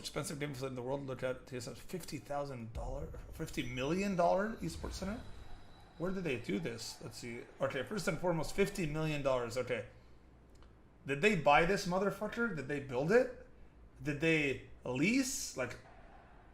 expensive game facility in the world. Look at TSM, $50 million esports center. Where did they do this? Let's see. Okay, first and foremost, $50 million. Okay. Did they buy this motherfucker? Did they build it? Did they lease? Like,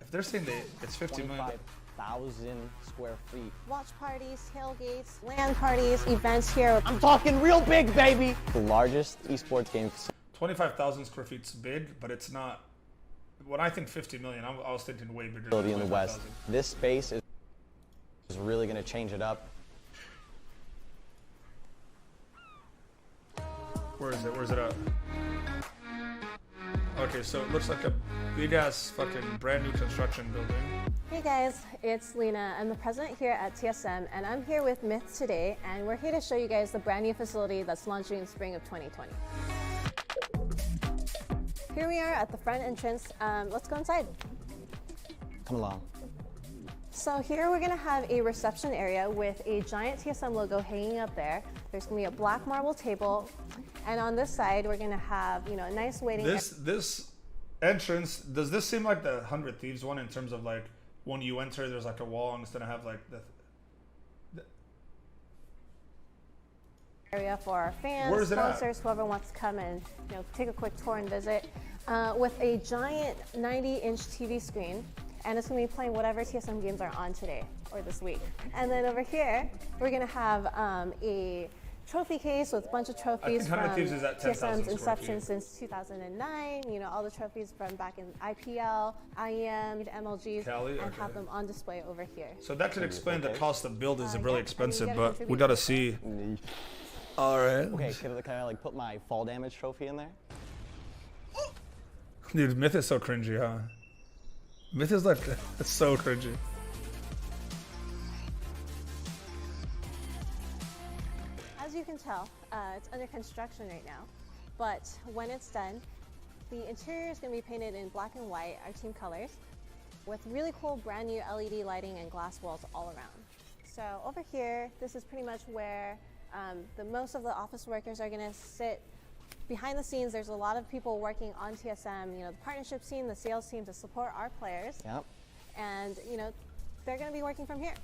if they're saying it's $50 million. 1,000 square feet. Watch parties, tailgates, LAN parties, events here. I'm talking real big, baby! The largest esports game facility. 25,000 square feet's big, but it's not. When I think 50 million, I was thinking way bigger. In the West. This space is really going to change it up. Where is it? Where's it at? Okay, so it looks like a big ass fucking brand new construction building. Hey guys, it's Lena. I'm the president here at TSM, and I'm here with Myth today, and we're here to show you guys the brand new facility that's launching in spring of 2020. Here we are at the front entrance. Let's go inside. Come along. So here we're gonna have a reception area with a giant TSM logo hanging up there. There's gonna be a black marble table, and on this side we're gonna have, you know, a nice waiting area. This entrance, does this seem like the 100 Thieves one in terms of like when you enter there's like a wall and it's gonna have like the area for our fans, sponsors, whoever wants to come and, you know, take a quick tour and visit, with a giant 90-inch TV screen, and it's going to be playing whatever TSM games are on today or this week. And then over here, we're going to have a trophy case with a bunch of trophies from TSM's inception since 2009. You know, all the trophies from back in IPL, IEM, MLGs, and have them on display over here. So that could explain the cost of build is really expensive, but we got to see. All right. Okay, can I like put my fall damage trophy in there? Dude, Myth is so cringy, huh? Myth is like, it's so cringy. As you can tell, it's under construction right now, but when it's done, the interior is going to be painted in black and white, our team colors, with really cool brand new LED lighting and glass walls all around. So over here, this is pretty much where most of the office workers are going to sit. Behind the scenes, there's a lot of people working on TSM, you know, the partnership team, the sales team to support our players. Yep. And, you know, they're going to be working from here.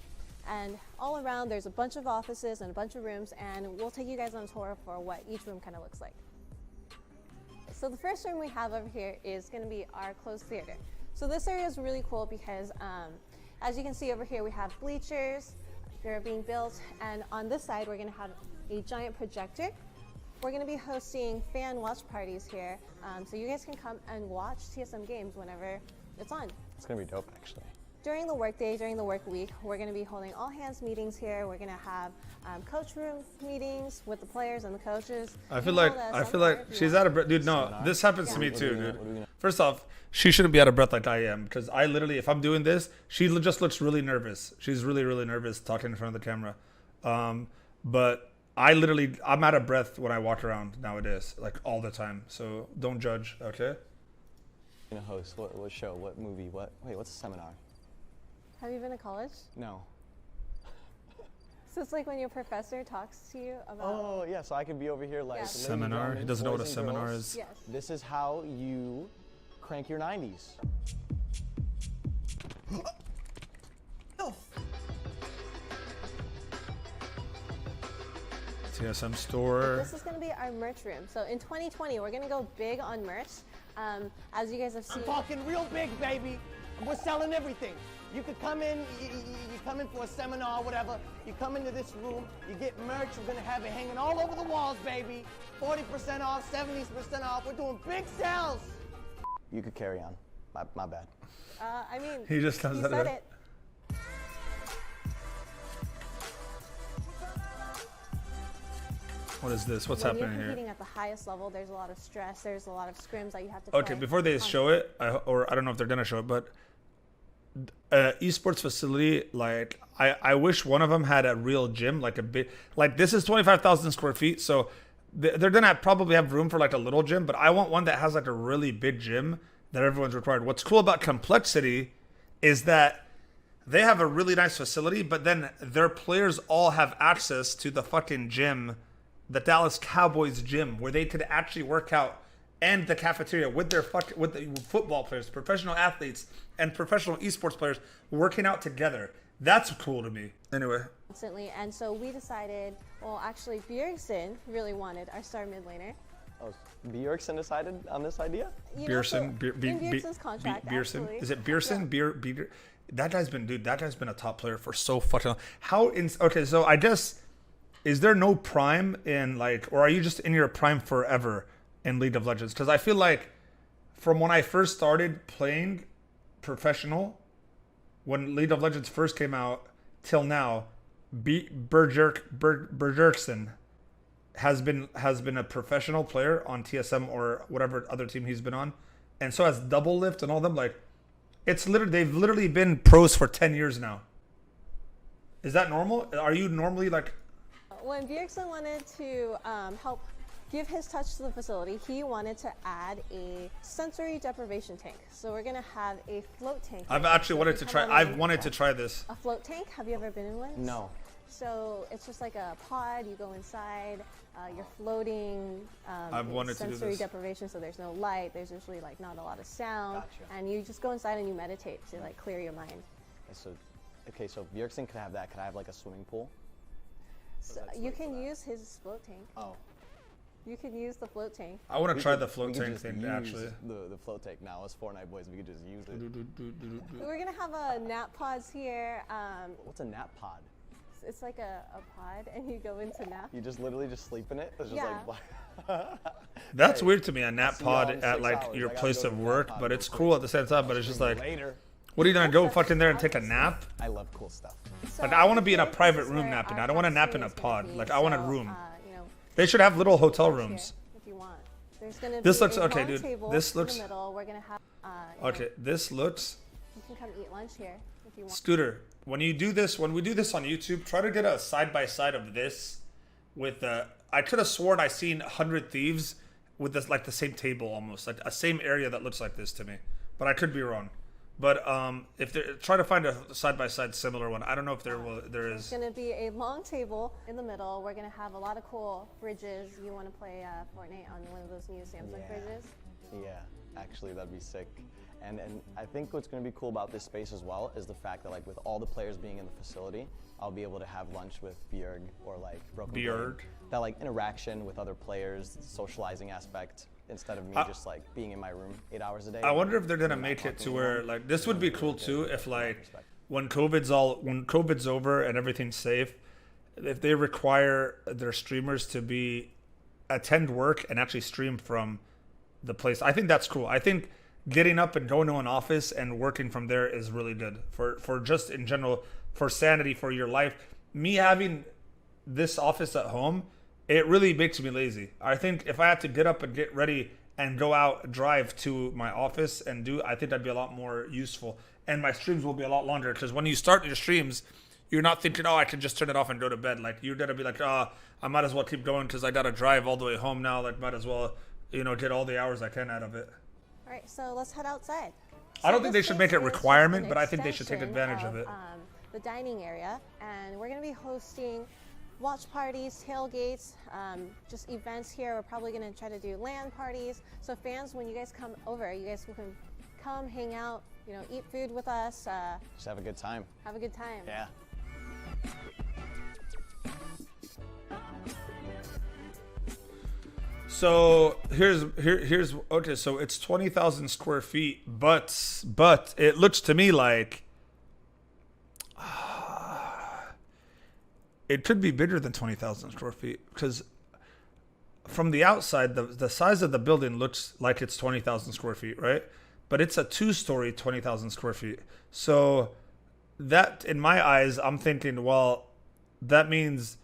And all around, there's a bunch of offices and a bunch of rooms, and we'll take you guys on a tour for what each room kind of looks like. So the first room we have over here is going to be our closed theater. So this area is really cool because, as you can see over here, we have bleachers. They're being built, and on this side we're going to have a giant projector. We're going to be hosting fan watch parties here, so you guys can come and watch TSM games whenever it's on. It's going to be dope, actually. During the work day, during the work week, we're going to be holding all hands meetings here. We're going to have coach room meetings with the players and the coaches. I feel like she's out of breath, dude. No, this happens to me too, dude. First off, she shouldn't be out of breath like I am, because I literally, if I'm doing this, she just looks really nervous. She's really, really nervous talking in front of the camera. But I'm out of breath when I walk around nowadays, like all the time. So don't judge, okay? You know, host what show, what movie, what's a seminar? Have you been to college? No. So it's like when your professor talks to you about... Oh, yeah, so I could be over here like... Seminar? He doesn't know what a seminar is. Yes. This is how you crank your 90s. Oh. TSM store. This is going to be our merch room. So in 2020, we're going to go big on merch. As you guys have seen... I'm talking real big, baby. We're selling everything. You could come in, you come in for a seminar or whatever, you come into this room, you get merch, we're gonna have it hanging all over the walls, baby. 40% off, 70% off, we're doing big sales. You could carry on, my bad. I mean, he just does that. Said it. What is this? What's when happening you're competing here? at the highest level, there's a lot of stress, there's a lot of scrims that you have to play. Okay, before they show it, or I don't know if they're gonna show it, but esports facility, like I wish one of them had a real gym, like a big, like this is 25,000 square feet, so they're gonna probably have room for like a little gym, but I want one that has like a really big gym that everyone's required. What's cool about Complexity is that they have a really nice facility, but then their players all have access to the fucking gym, the Dallas Cowboys gym, where they could actually work out and the cafeteria with their with the football players, professional athletes, and professional esports players working out together. That's cool to me. Anyway. Constantly, and so we decided, well, actually, Bjergsen really wanted our star mid laner. Oh, Bjergsen decided on this idea? You know, so in Bjergsen's contract, Bjergsen. actually. Is it Bjergsen? Yeah. That guy's been a top player for so fucking long. Okay, so I guess, is there no prime in like, or are you just in your prime forever in League of Legends? Because I feel like from when I first started playing professional, when League of Legends first came out till now, Bjergsen has been a professional player on TSM or whatever other team he's been on, and so has Double Lift and all them. Like, they've literally been pros for 10 years now. Is that normal? Are you normally like? When Bjergsen wanted to help give his touch to the facility, he wanted to add a sensory deprivation tank. So we're gonna have a float tank. I've actually wanted to try. I've wanted to try this. A float tank. Have you ever been in one? No. So it's just like a pod. You go inside. You're floating. I've wanted to do sensory this. deprivation. So there's no light. There's usually like not a lot of sound. Gotcha. And you just go inside and you meditate to like clear your mind. Okay, so Bjergsen could have that. Could I have like a swimming pool? So you can use his float tank. Oh. You can use the float tank. I want to try the We float could tank just thing use actually. The float tank now as Fortnite boys. We could just use it. We're gonna have a nap pods here. What's a nap pod? It's like a pod, and you go into nap. You just literally just sleep in it? It's just Yeah. like That's Hey, weird to me, a nap see y'all pod in at 6 like hours. your I gotta place go of to the work, nap pod but real it's quick. cool at the same time. But it's just like, later. what are you gonna go fucking there and take a nap? I love cool stuff. So Like, I want to be in a this private is room where napping. our I don't want to nap in a cafeteria is gonna pod. be. Like, I want a So, room. you know, They should have little hotel here rooms. if you want. There's gonna This be looks a okay, long dude. table This in looks the middle. We're gonna have. You okay. know, This looks. you can come eat lunch here if you want. Scooter, when we do this on YouTube, try to get a side by side of this with the. I could have sworn I seen 100 Thieves with this like the same table almost, like a same area that looks like this to me, but I could be wrong. But if they try to find a side by side similar one, I don't know if there It's is. gonna be a long table in the middle. We're gonna have a lot of cool bridges. You want to play Fortnite on one of those new Samsung Yeah. bridges? Yeah, actually that'd be sick. And I think what's going to be cool about this space as well is the fact that like with all the players being in the facility, I'll be able to have lunch with Bjerg or like Broken Blade. Bjerg. That like interaction with other players, socializing aspect instead of me just like being in my room 8 hours a day. I wonder if they're gonna not make it talking to where anymore. like this would be cool too if like respect. when COVID's over and everything's safe, if they require their streamers to attend work and actually stream from the place. I think that's cool. I think getting up and going to an office and working from there is really good for just in general, for sanity, for your life. Me having this office at home, it really makes me lazy. I think if I had to get up and get ready and go out, drive to my office and I think that'd be a lot more useful. And my streams will be a lot longer because when you start your streams, you're not thinking, oh, I can just turn it off and go to bed. Like, you're gonna be like, oh, I might as well keep going because I gotta drive all the way home now. Like, might as well, get all the hours I can out of it. All right, so let's head outside. I don't So think this they should make it space is just requirement, an but I think they should take extension advantage of it. The dining area, and we're going to be hosting watch parties, tailgates, just events here. We're probably going to try to do LAN parties. So fans, when you guys come over, you guys can come hang out, eat food with us, Just have a good time. have a good time. Yeah. So here's okay. So it's 20,000 square feet, but it looks to me like it could be bigger than 20,000 square feet because from the outside, the size of the building looks like it's 20,000 square feet, right? But it's a 2-story, 20,000 square feet. So that, in my eyes, I'm thinking, well, that means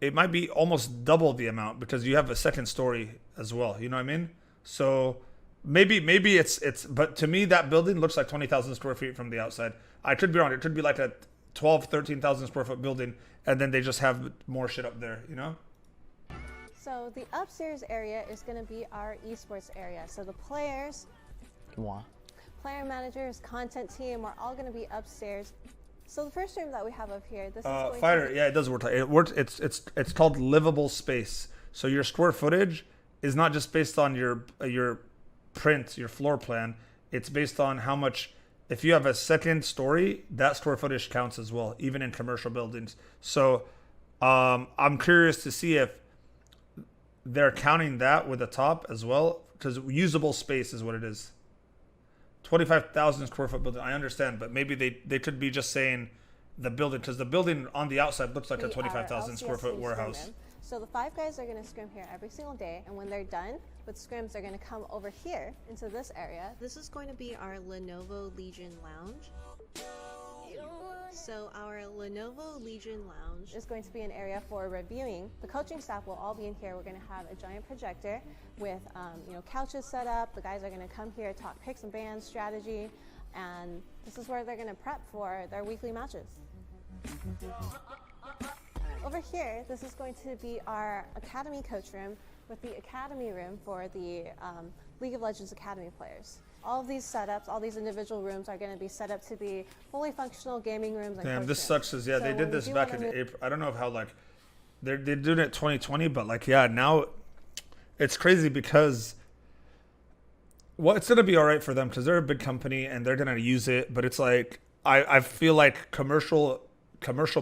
it might be almost double the amount because you have a second story as well. You know what I mean? So maybe it's but to me that building looks like 20,000 square feet from the outside. I could be wrong. It could be like a 13,000 square foot building and then they just have more shit up there, So the upstairs area is going to be our esports area. So the players, Moi. player managers, content team, we're all going to be upstairs. So the first room that we have up here, this is going Fighter, to be, yeah, it does work. It works. It's called livable space. So your square footage is not just based on your print, your floor plan. It's based on how much. If you have a second story, that square footage counts as well, even in commercial buildings. So I'm curious to see if they're counting that with the top as well, because usable space is what it is. 25,000 square foot building, I understand, but maybe they could be just saying the building, because the building on the outside looks like a 25,000 square foot warehouse. So the 5 guys are going to scrim here every single day, and when they're done with scrims, they're going to come over here into this area. This is going to be our Lenovo Legion Lounge. So our Lenovo Legion Lounge is going to be an area for reviewing. The coaching staff will all be in here. We're going to have a giant projector with couches set up. The guys are going to come here, talk picks and bans, strategy, and this is where they're going to prep for their weekly matches. Over here, this is going to be our Academy coach room with the Academy room for the League of Legends Academy players. All of these setups, all these individual rooms are going to be set up to be fully functional gaming rooms. And Damn, coach this rooms. sucks. Is yeah, So they when did we this do back wanna in move- April. I don't know how like they're doing it 2020, but like yeah, now it's crazy because well, it's gonna be all right for them because they're a big company and they're gonna use it. But it's like I feel like commercial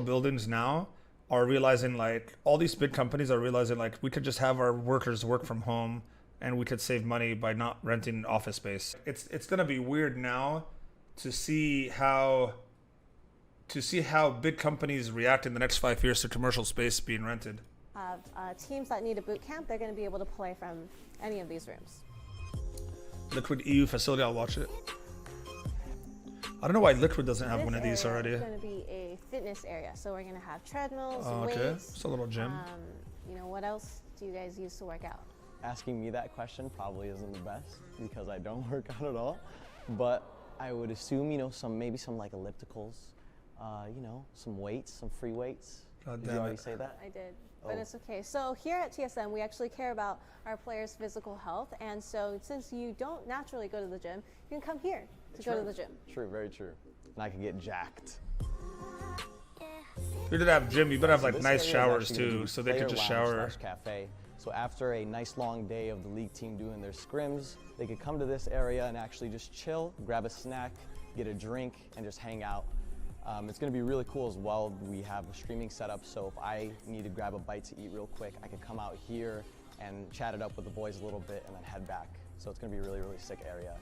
buildings now are realizing like all these big companies are realizing like we could just have our workers work from home and we could save money by not renting office space. It's gonna be weird now to see how big companies react in the next 5 years to commercial space being rented. Have teams that need a boot camp, they're going to be able to play from any of these rooms. Liquid EU facility, I'll watch it. I don't know why Liquid doesn't have This one of these area already. is going to be a fitness area, so we're going to have treadmills, Oh, okay, weights. it's a little gym. What else do you guys use to work out? Asking me that question probably isn't the best because I don't work out at all. But I would assume, maybe some like ellipticals, some weights, some free weights. God Did you damn already it. say that? I did, but Oh. it's okay. So here at TSM, we actually care about our players' physical health, and so since you don't naturally go to the gym, you can come here to go to the gym. True, very true. And I can get jacked. If you're gonna have gym, you better have like This nice area is showers actually gonna too, be so they player could just lounge shower. slash cafe. So after a nice long day of the league team doing their scrims, they could come to this area and actually just chill, grab a snack, get a drink, and just hang out. It's going to be really cool as well. We have a streaming setup, so if I need to grab a bite to eat real quick, I could come out here and chat it up with the boys a little bit and then head back. So it's going to be a really, really sick area.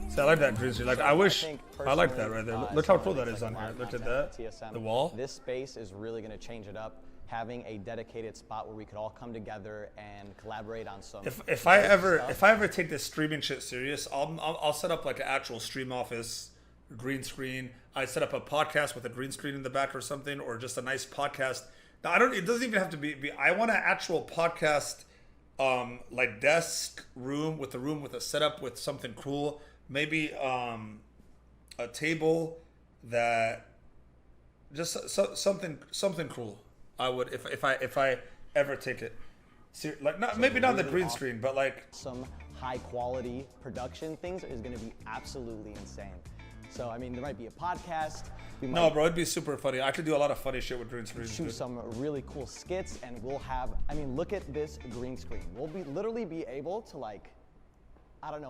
See, I like that green screen. Like I wish think I like that personally, right there. as Look how someone cool that that makes, is like, on a lot here. of Look at content that. at TSM, The wall. This space is really going to change it up. Having a dedicated spot where we could all come together and collaborate on some. If I stuff. ever take this streaming shit serious, I'll set up like an actual stream office, green screen. I set up a podcast with a green screen in the back or something, or just a nice podcast. Now I don't. It doesn't even have to be. I want an actual podcast, like desk room with a setup with something cool. Maybe a table that just something cool. I would if I ever take it. Like not maybe not the really green awesome. screen, but like Some high quality production things is going to be absolutely insane. So I mean, there might be a podcast. We no, might bro, it'd be super funny. I could do a lot of funny shit with green screens. shoot dude. some really cool skits, and we'll have. I mean, look at this green screen. We'll literally be able to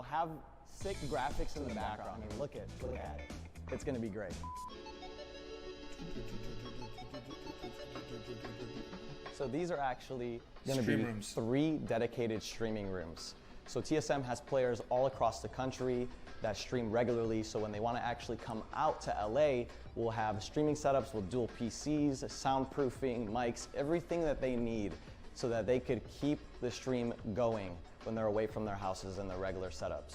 have sick graphics in the background. I mean, look at it. It's going to be great. So these are actually going to Stream be rooms. 3 dedicated streaming rooms. So TSM has players all across the country that stream regularly. So when they want to actually come out to LA, we'll have streaming setups with dual PCs, soundproofing, mics, everything that they need so that they could keep the stream going when they're away from their houses and their regular setups.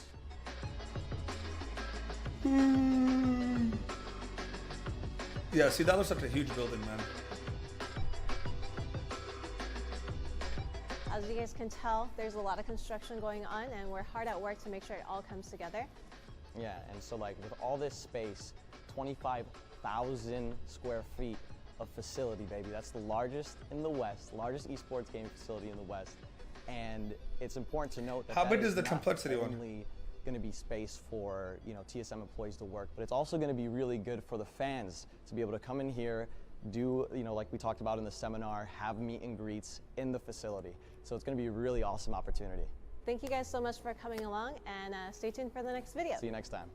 Yeah, see, that looks like a huge building, man. As you guys can tell, there's a lot of construction going on, and we're hard at work to make sure it all comes together. Yeah, and so like with all this space, 25,000 square feet of facility, baby. That's the largest in the West, largest esports game facility in the West. And it's important to note that How that big is the not complexity one? only going to be space for TSM employees to work, but it's also going to be really good for the fans to be able to come in here, do, like we talked about in the seminar, have meet and greets in the facility. So it's going to be a really awesome opportunity. Thank you guys so much for coming along, and stay tuned for the next video. See you next time.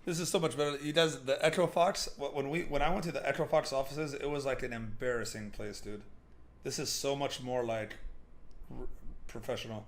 This is so much better. He does the Etrofox. When I went to the Etrofox offices, it was like an embarrassing place, dude. This is so much more like professional.